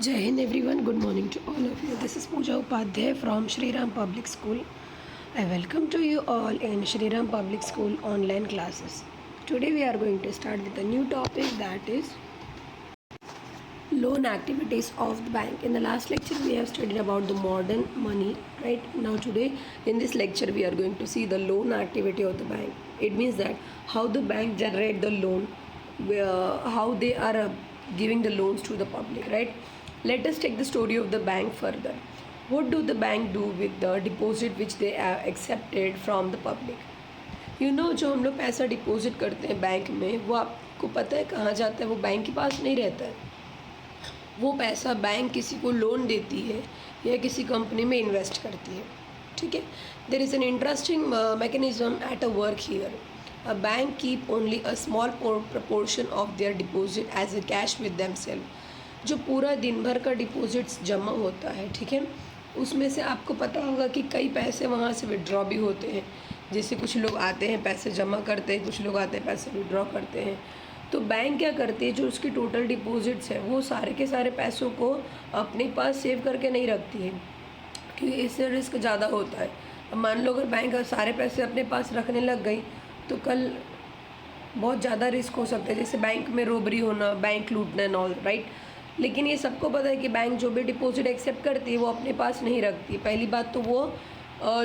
Jai Hind everyone, good morning to all of you. This is Pooja Upadhyay from Shri Ram Public School. I welcome to you all in Shri Ram Public School online classes. Today we are going to start with a new topic, that is loan activities of the bank. In the last lecture we have studied about the modern money, right? Now today in this lecture we are going to see the loan activity of the bank. It means that how the bank generate the loan, how they are giving the loans to the public, right? Let us take the story of the bank further. What do the bank do with the deposit which they have accepted from the public? जो हम लोग पैसा deposit करते हैं bank में, वो आपको पता है कहाँ जाता है? वो बैंक के पास नहीं रहता है। वो पैसा बैंक किसी को लोन देती है या किसी कंपनी में इन्वेस्ट करती है, ठीक है। There is an interesting mechanism at a work here. A bank keep only a small proportion of their deposit as a cash with themself. जो पूरा दिन भर का डिपॉजिट्स जमा होता है, ठीक है, उसमें से आपको पता होगा कि कई पैसे वहाँ से विड्रॉ भी होते हैं. जैसे कुछ लोग आते हैं पैसे जमा करते हैं, कुछ लोग आते हैं पैसे विड्रॉ करते हैं. तो बैंक क्या करती है, जो उसकी टोटल डिपॉजिट्स है वो सारे के सारे पैसों को अपने पास सेव करके नहीं रखती है, क्योंकि इससे रिस्क ज़्यादा होता है. अब मान लो अगर बैंक सारे पैसे अपने पास रखने लग गई तो कल बहुत ज़्यादा रिस्क हो सकता है, जैसे बैंक में रोबरी होना, बैंक लूटना एंड ऑल, राइट. लेकिन ये सबको पता है कि बैंक जो भी डिपॉजिट एक्सेप्ट करती है वो अपने पास नहीं रखती. पहली बात तो वो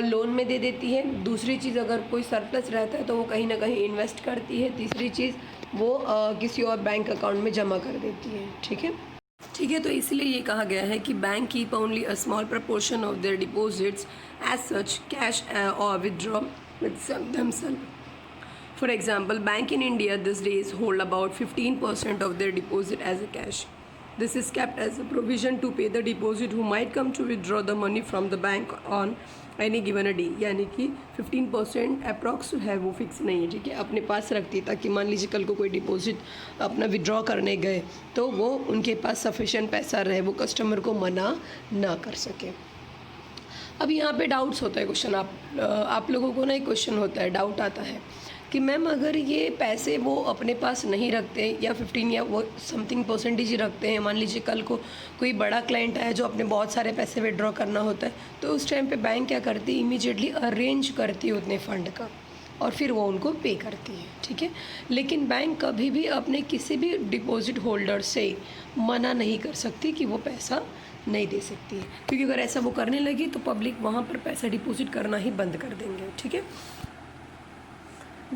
लोन में दे देती है. दूसरी चीज़, अगर कोई सरप्लस रहता है तो वो कहीं ना कहीं इन्वेस्ट करती है. तीसरी चीज़, वो किसी और बैंक अकाउंट में जमा कर देती है, ठीक है. ठीक है, तो इसलिए ये कहा गया है कि bank keep only a small proportion of their deposits as such cash और withdraw with themselves. For example, bank in India these days hold about 15% of their deposit as a cash. This is kept as a provision to pay the deposit who might come to withdraw the money from the bank on any given a day. यानी कि 15% approx है, वो fix नहीं है, ठीक है, अपने पास रखती है ताकि मान लीजिए कल को कोई डिपॉजिट अपना विड्रॉ करने गए तो वो उनके पास सफिशेंट पैसा रहे, वो कस्टमर को मना ना कर सके. अब यहाँ पे डाउट्स होता है, क्वेश्चन आप लोगों को ना एक क्वेश्चन होता है, डाउट आता है कि मैम अगर ये पैसे वो अपने पास नहीं रखते या 15 या वो समथिंग परसेंटेज ही रखते हैं, मान लीजिए कल को कोई बड़ा क्लाइंट आया जो अपने बहुत सारे पैसे विड्रॉ करना होता है, तो उस टाइम पे बैंक क्या करती है, इमीडिएटली अरेंज करती है उतने फ़ंड का और फिर वो उनको पे करती है, ठीक है. लेकिन बैंक कभी भी अपने किसी भी डिपॉजिट होल्डर से मना नहीं कर सकती कि वो पैसा नहीं दे सकती है, क्योंकि अगर ऐसा वो करने लगी तो पब्लिक वहाँ पर पैसा डिपॉजिट करना ही बंद कर देंगे, ठीक है.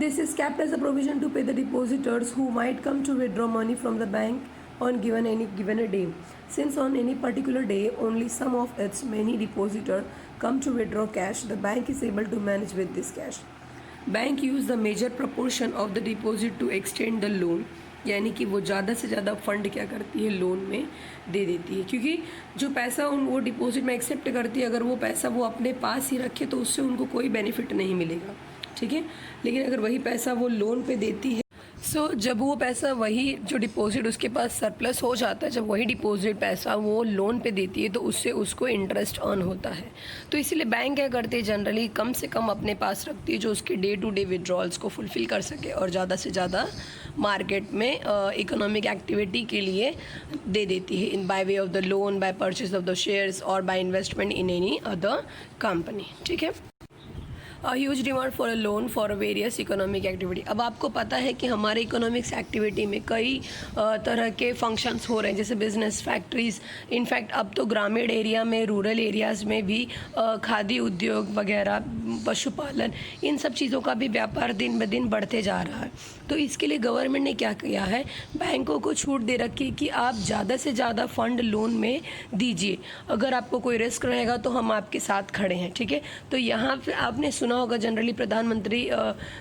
This is kept as a provision to pay the depositors who might come to withdraw money from the bank on any given a day. Since on any particular day only some of its many depositors come to withdraw cash, the bank is able to manage with this cash. Bank use the major proportion of the deposit to extend the loan. यानी कि वो ज़्यादा से ज़्यादा fund क्या करती है, loan में दे देती है, क्योंकि जो पैसा वो डिपॉजिट में एक्सेप्ट करती है, अगर वो पैसा वो अपने पास ही रखे तो उससे उनको कोई बेनिफिट नहीं मिलेगा, ठीक है. लेकिन अगर वही पैसा वो लोन पे देती है, जब वो पैसा वही जो डिपॉजिट उसके पास सरप्लस हो जाता है, जब वही डिपॉजिट पैसा वो लोन पे देती है तो उससे उसको इंटरेस्ट अर्न होता है. तो इसीलिए बैंक क्या करती है, जनरली कम से कम अपने पास रखती है जो उसके डे टू डे विड्रॉल्स को फुलफ़िल कर सके और ज़्यादा से ज़्यादा मार्केट में इकोनॉमिक एक्टिविटी के लिए दे देती है, in by way of the loan, by purchase of the shares और by investment in any other company, ठीक है. Huge demand for a loan for various economic activity. अब आपको पता है कि हमारे इकोनॉमिक्स एक्टिविटी में कई तरह के फंक्शंस हो रहे हैं, जैसे बिजनेस, फैक्ट्रीज. इनफैक्ट अब तो ग्रामीण एरिया में, रूरल एरियाज़ में भी खादी उद्योग वगैरह, पशुपालन, इन सब चीज़ों का भी व्यापार दिन ब दिन बढ़ते जा रहा है. तो इसके लिए गवर्नमेंट ने क्या किया है, बैंकों को छूट दे रखी है कि आप ज़्यादा से ज़्यादा फंड लोन में दीजिए. अगर आपको कोई रिस्क रहेगा तो हम आपके साथ खड़े हैं, ठीक है. तो यहाँ पे आपने सुना होगा जनरली प्रधानमंत्री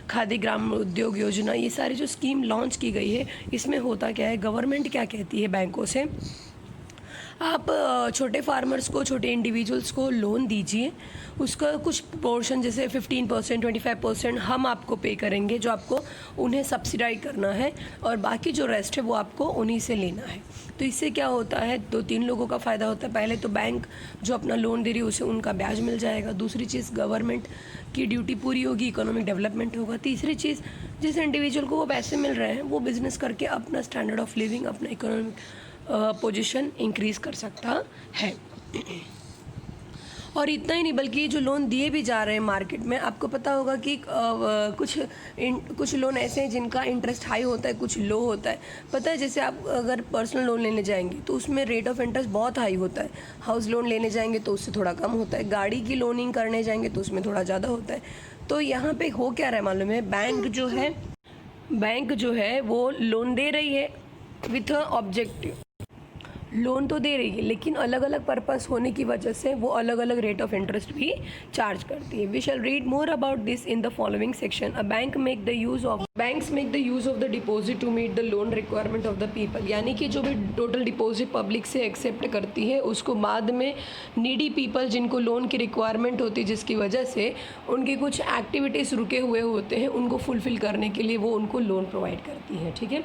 खादी ग्राम उद्योग योजना, ये सारी जो स्कीम लॉन्च की गई है, इसमें होता क्या है, गवर्नमेंट क्या कहती है बैंकों से, आप छोटे फार्मर्स को, छोटे इंडिविजुअल्स को लोन दीजिए, उसका कुछ पोर्शन जैसे 15%, 25% हम आपको पे करेंगे, जो आपको उन्हें सब्सिडाइज करना है, और बाकी जो रेस्ट है वो आपको उन्हीं से लेना है. तो इससे क्या होता है, 2-3 लोगों का फ़ायदा होता है. पहले तो बैंक जो अपना लोन दे रही है उसे उनका ब्याज मिल जाएगा. दूसरी चीज़, गवर्नमेंट की ड्यूटी पूरी होगी, इकोनॉमिक डेवलपमेंट होगा. तीसरी चीज़, जिस इंडिविजुअल को वो पैसे मिल रहे हैं वो बिज़नेस करके अपना स्टैंडर्ड ऑफ लिविंग, अपना इकोनॉमिक पोजीशन इंक्रीज़ कर सकता है। और इतना ही नहीं बल्कि जो लोन दिए भी जा रहे हैं मार्केट में, आपको पता होगा कि कुछ लोन ऐसे हैं जिनका इंटरेस्ट हाई होता है, कुछ लो होता है। पता है, जैसे आप अगर पर्सनल लोन लेने जाएंगे तो उसमें रेट ऑफ इंटरेस्ट बहुत हाई होता है। हाउस लोन लेने जाएंगे तो उससे थोड़ा कम होता है। गाड़ी की लोनिंग करने जाएंगे तो उसमें थोड़ा ज़्यादा होता है। तो यहाँ पे हो क्या रहा है मालूम है, बैंक जो है वो लोन दे रही है विथ अ ऑब्जेक्टिव। लोन तो दे रही है लेकिन अलग अलग पर्पस होने की वजह से वो अलग अलग रेट ऑफ इंटरेस्ट भी चार्ज करती है। We shall read more about this in the following section. Banks make the use of the deposit to meet the loan requirement of the people. यानी कि जो भी टोटल डिपॉजिट पब्लिक से accept करती है उसको बाद में नीडी पीपल जिनको लोन की रिक्वायरमेंट होती है, जिसकी वजह से उनकी कुछ एक्टिविटीज़ रुके हुए होते हैं, उनको फुलफिल करने के लिए वो उनको लोन प्रोवाइड करती है। ठीक है।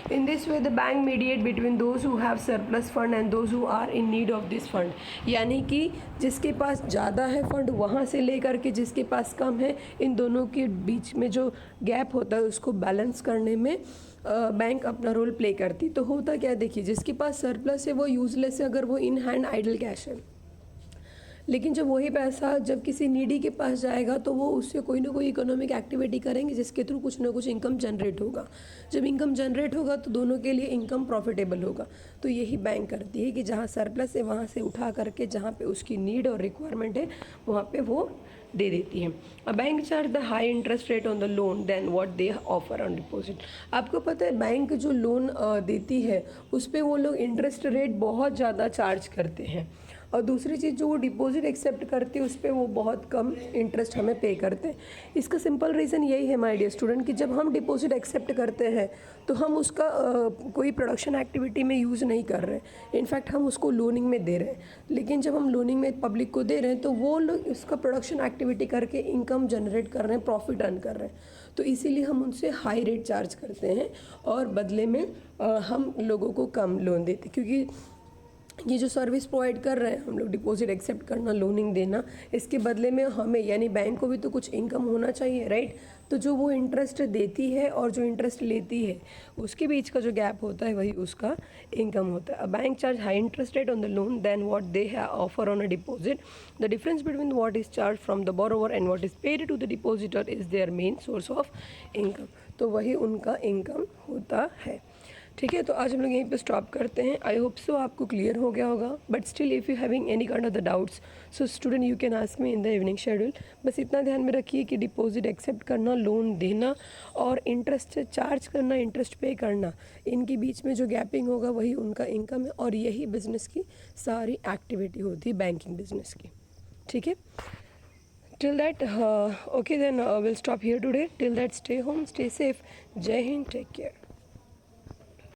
In this way the bank mediate between those who have surplus fund and those who are in need of this fund। यानी कि जिसके पास ज़्यादा है फंड वहाँ से लेकर के जिसके पास कम है, इन दोनों के बीच में जो गैप होता है उसको बैलेंस करने में बैंक अपना रोल प्ले करती। तो होता क्या, देखिए, जिसके पास सरप्लस है वो यूजलेस है अगर वो इन हैंड आइडल कैश है, लेकिन जब वही पैसा जब किसी नीडी के पास जाएगा तो वो उससे कोई ना कोई इकोनॉमिक एक्टिविटी करेंगे जिसके थ्रू कुछ ना कुछ इनकम जनरेट होगा। जब इनकम जनरेट होगा तो दोनों के लिए इनकम प्रॉफिटेबल होगा। तो यही बैंक करती है कि जहाँ सरप्लस है वहाँ से उठा करके जहाँ पे उसकी नीड और रिक्वायरमेंट है वहाँ पे वो दे देती है। A bank charge the high interest rate on the loan than what they offer on deposit. आपको पता है बैंक जो लोन देती है उस पर वो लोग इंटरेस्ट रेट बहुत ज़्यादा चार्ज करते हैं, और दूसरी चीज़ जो वो डिपॉजिट एक्सेप्ट करती है उस पर वो बहुत कम इंटरेस्ट हमें पे करते हैं। इसका सिंपल रीज़न यही है माय डियर स्टूडेंट कि जब हम डिपॉजिट एक्सेप्ट करते हैं तो हम उसका कोई प्रोडक्शन एक्टिविटी में यूज़ नहीं कर रहे हैं, इनफैक्ट हम उसको लोनिंग में दे रहे हैं। लेकिन जब हम लोनिंग में पब्लिक को दे रहे हैं तो वो लोग इसका प्रोडक्शन एक्टिविटी करके इनकम जनरेट कर रहे हैं, प्रॉफिट अर्न कर रहे हैं। तो इसीलिए हम उनसे हाई रेट चार्ज करते हैं और बदले में हम लोगों को कम लोन देते, क्योंकि ये जो सर्विस प्रोवाइड कर रहे हैं हम लोग, डिपॉजिट एक्सेप्ट करना, लोनिंग देना, इसके बदले में हमें यानी बैंक को भी तो कुछ इनकम होना चाहिए, राइट। तो जो वो इंटरेस्ट देती है और जो इंटरेस्ट लेती है उसके बीच का जो गैप होता है वही उसका इनकम होता है। A bank charge high interest rate on the loan than what they offer on a deposit. The difference between what is charge from the borrower and what is paid to the depositor is their main source of income. तो वही उनका income होता है। ठीक है, तो आज हम लोग यहीं पे स्टॉप करते हैं। आई होप सो आपको क्लियर हो गया होगा, but still if you having any kind of the doubts so student you can ask me in the evening schedule. बस इतना ध्यान में रखिए कि डिपॉजिट एक्सेप्ट करना, लोन देना और इंटरेस्ट चार्ज करना, इंटरेस्ट पे करना, इनके बीच में जो गैपिंग होगा वही उनका इनकम है, और यही बिजनेस की सारी एक्टिविटी होती है बैंकिंग बिजनेस की। ठीक है, till that okay then we'll stop here today. Till that, stay home, stay safe. Jai Hind, take care.